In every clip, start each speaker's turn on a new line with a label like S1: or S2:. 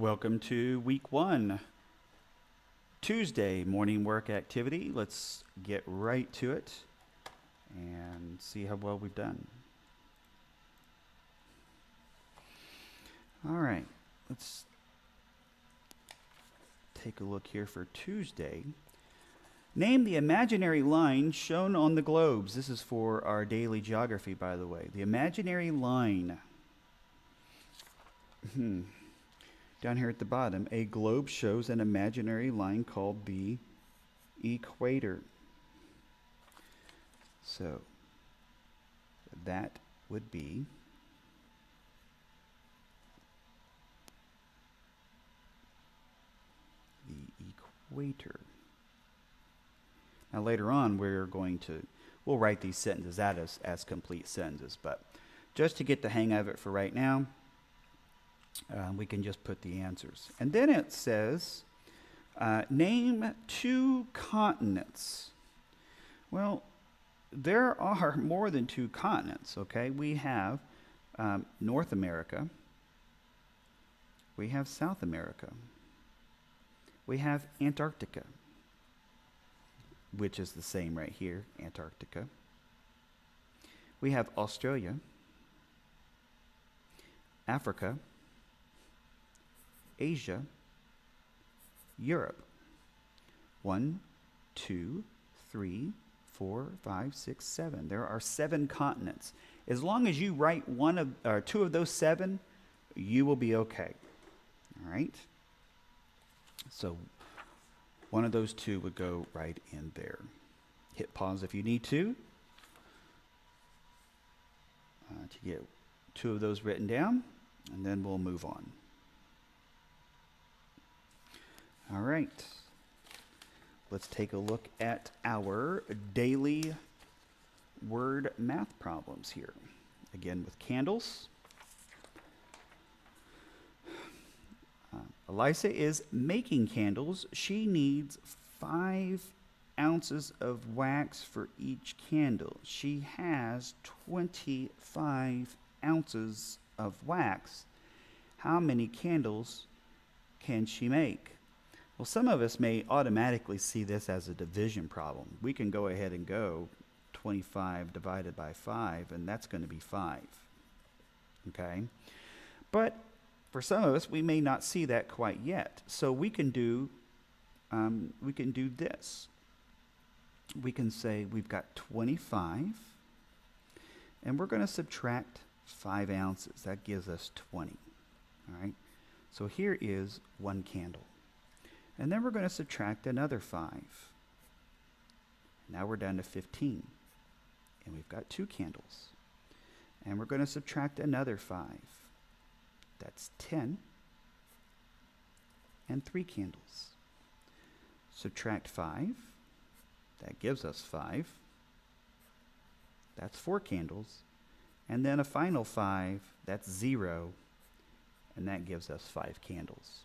S1: Welcome to week one, Tuesday morning work activity. Let's get right to it and see how well we've done. All right, let's take a look here for Tuesday. Name the imaginary line shown on the globes. This is for our daily geography, by the way. The imaginary line. Down here at the bottom, a globe shows an imaginary line called the equator. So that would be the equator. Now later on we'll write these sentences out as complete sentences, but just to get the hang of it for right now, we can just put the answers. And then it says, name two continents. Well, there are more than two continents, okay? We have North America. We have South America. We have Antarctica, which is the same right here, Antarctica. We have Australia, Africa, Asia, Europe. 1, 2, 3, 4, 5, 6, 7. There are 7 continents. As long as you write two of those 7, you will be okay. All right? So one of those 2 would go right in there. Hit pause if you need to get 2 of those written down, and then we'll move on. All right, let's take a look at our daily word math problems here. Again, with candles. Elisa is making candles. She needs 5 ounces of wax for each candle. She has 25 ounces of wax. How many candles can she make? Well, some of us may automatically see this as a division problem. We can go ahead and go 25 divided by 5, and that's going to be 5. Okay? But for some of us, we may not see that quite yet. So we can do this. We can say we've got 25, and we're going to subtract 5 ounces. That gives us 20. All right? So here is 1 candle. And then we're going to subtract another 5. Now we're down to 15. And we've got 2 candles. And we're going to subtract another 5. That's 10. And 3 candles. Subtract 5. That gives us 5. That's 4 candles. And then a final 5. That's 0. And that gives us 5 candles.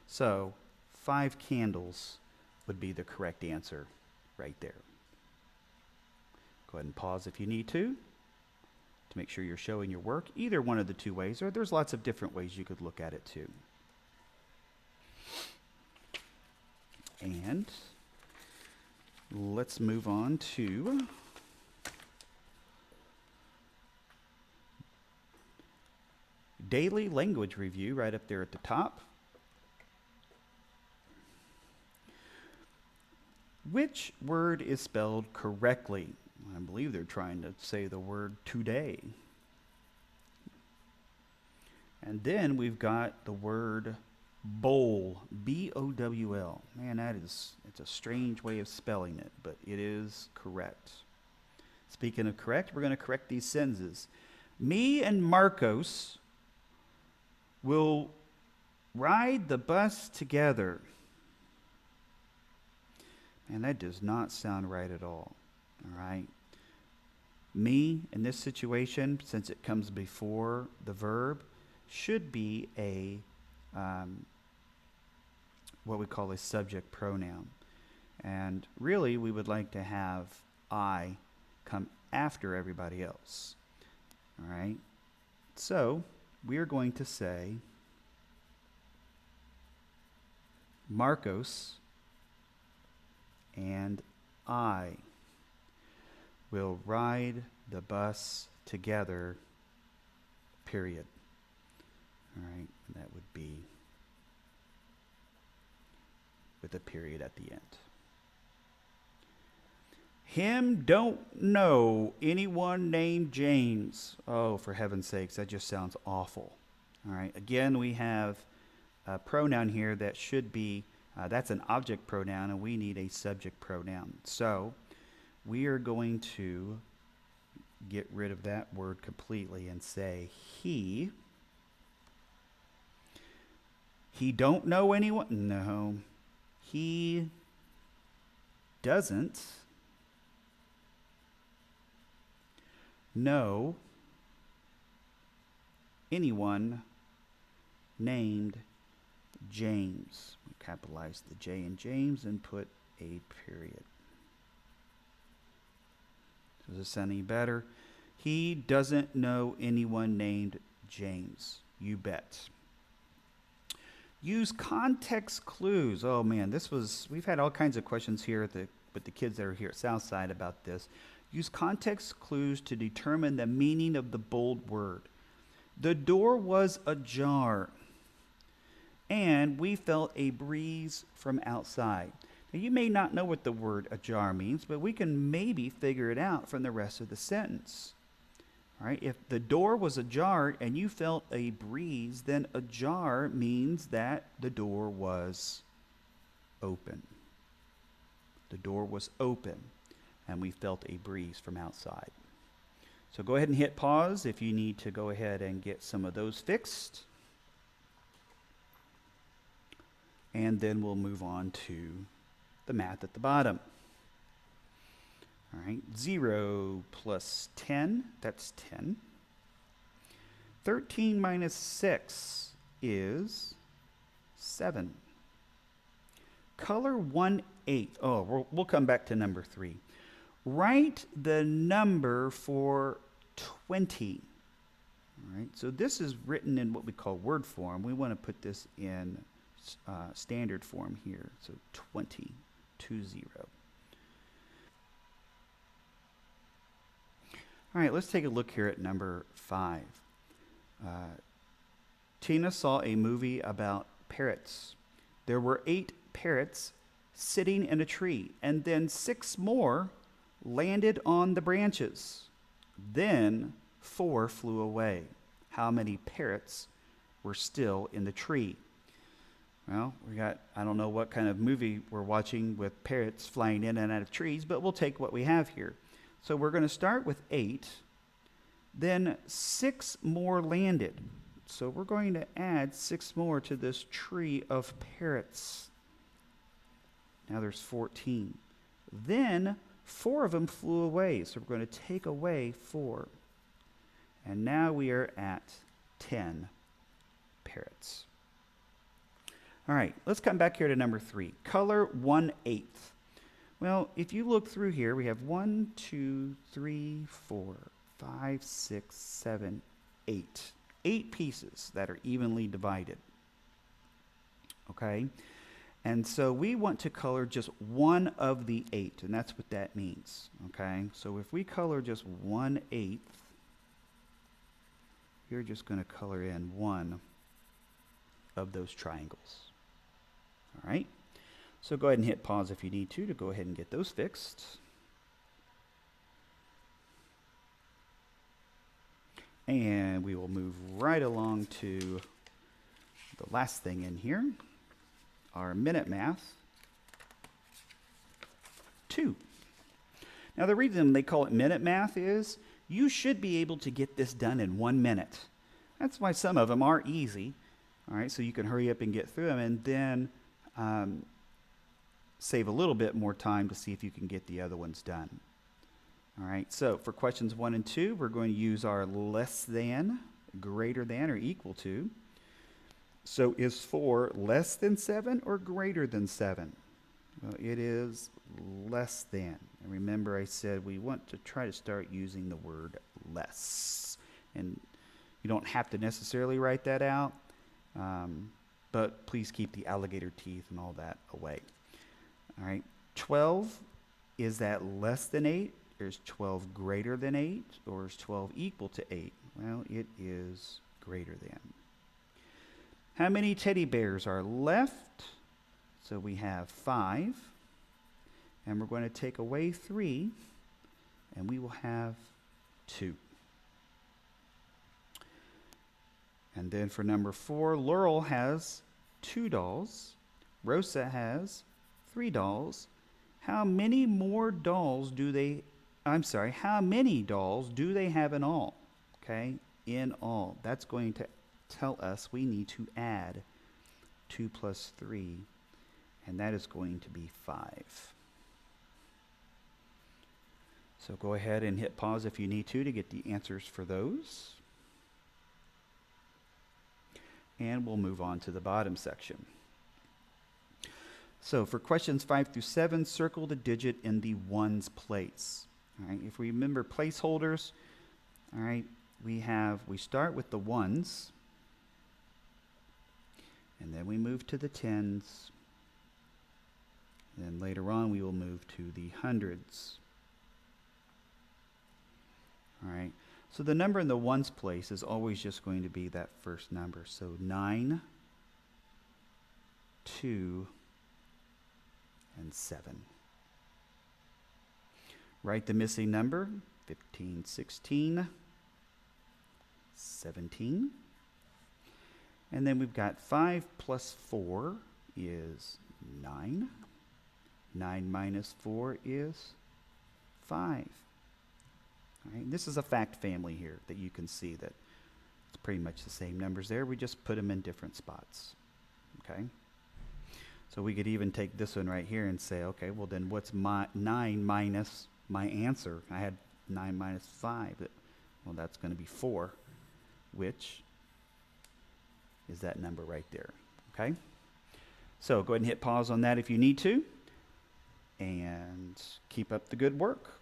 S1: So 5 candles would be the correct answer right there. Go ahead and pause if you need to make sure you're showing your work either one of the 2 ways, or there's lots of different ways you could look at it too. And let's move on to daily language review right up there at the top. Which word is spelled correctly? I believe they're trying to say the word today. And then we've got the word bowl, B-O-W-L. Man, it's a strange way of spelling it, but it is correct. Speaking of correct, we're going to correct these sentences. Me and Marcos will ride the bus together. And that does not sound right at all. All right. Me, in this situation, since it comes before the verb, should be a what we call a subject pronoun. And really, we would like to have I come after everybody else. All right? So, we are going to say, Marcos and I will ride the bus together, period. All right, and that would be with a period at the end. Him don't know anyone named James. Oh, for heaven's sakes, that just sounds awful. All right, again, we have a pronoun here that should be, that's an object pronoun, and we need a subject pronoun. So we are going to get rid of that word completely and say he. He don't know anyone? No. He doesn't know anyone named James. We capitalize the J in James and put a period. Does this sound any better? He doesn't know anyone named James. You bet. Use context clues. Oh man, we've had all kinds of questions here with the kids that are here at Southside about this. Use context clues to determine the meaning of the bold word. The door was ajar, and we felt a breeze from outside. Now, you may not know what the word ajar means, but we can maybe figure it out from the rest of the sentence. All right, if the door was ajar and you felt a breeze, then ajar means that the door was open. The door was open, and we felt a breeze from outside. So go ahead and hit pause if you need to go ahead and get some of those fixed. And then we'll move on to the math at the bottom. All right, 0 plus 10, that's 10. 13 minus 6 is 7. Color 1/8. Oh, we'll come back to number 3. Write the number for 20. All right, so this is written in what we call word form. We want to put this in standard form here. So 20, 20. All right, let's take a look here at number 5. Tina saw a movie about parrots. There were 8 parrots sitting in a tree, and then 6 more landed on the branches. Then 4 flew away. How many parrots were still in the tree? Well, I don't know what kind of movie we're watching with parrots flying in and out of trees, but we'll take what we have here. So we're going to start with 8. Then 6 more landed. So we're going to add 6 more to this tree of parrots. Now there's 14. Then 4 of them flew away. So we're going to take away 4. And now we are at 10 parrots. All right, let's come back here to number 3. Color 1/8. Well, if you look through here, we have 1, 2, 3, 4, 5, 6, 7, 8. 8 pieces that are evenly divided. Okay? And so we want to color just one of the 8, and that's what that means. Okay? So if we color just 1/8, you're just going to color in one of those triangles. All right? So go ahead and hit pause if you need to go ahead and get those fixed. And we will move right along to the last thing in here, our minute math 2. Now the reason they call it minute math is you should be able to get this done in 1 minute. That's why some of them are easy. All right, so you can hurry up and get through them, and then save a little bit more time to see if you can get the other ones done. All right, so for questions 1 and 2, we're going to use our less than, greater than, or equal to. So is 4 less than 7 or greater than 7? Well, it is less than. And remember I said we want to try to start using the word less. And you don't have to necessarily write that out. but please keep the alligator teeth and all that away. All right, 12, is that less than 8? Or is 12 greater than 8? Or is 12 equal to 8? Well, it is greater than. How many teddy bears are left? So we have 5. And we're going to take away 3. And we will have 2. And then for number 4, Laurel has 2 dolls. Rosa has 3 dolls. How many dolls do they have in all? Okay, in all. That's going to tell us we need to add 2 plus 3, and that is going to be 5. So go ahead and hit pause if you need to get the answers for those. And we'll move on to the bottom section. So for questions 5 through 7, circle the digit in the ones place. All right, if we remember placeholders, all right, we start with the ones, and then we move to the tens, and then later on we will move to the hundreds. All right, so the number in the ones place is always just going to be that first number. So 9, 2, and 7. Write the missing number, 15, 16, 17. And then we've got 5 plus 4 is 9. 9 minus 4 is 5. All right, this is a fact family here that you can see that it's pretty much the same numbers there. We just put them in different spots. Okay? So we could even take this one right here and say, okay, well then what's my 9 minus my answer? I had 9 minus 5. Well, that's going to be 4, which is that number right there. Okay? So go ahead and hit pause on that if you need to. And keep up the good work.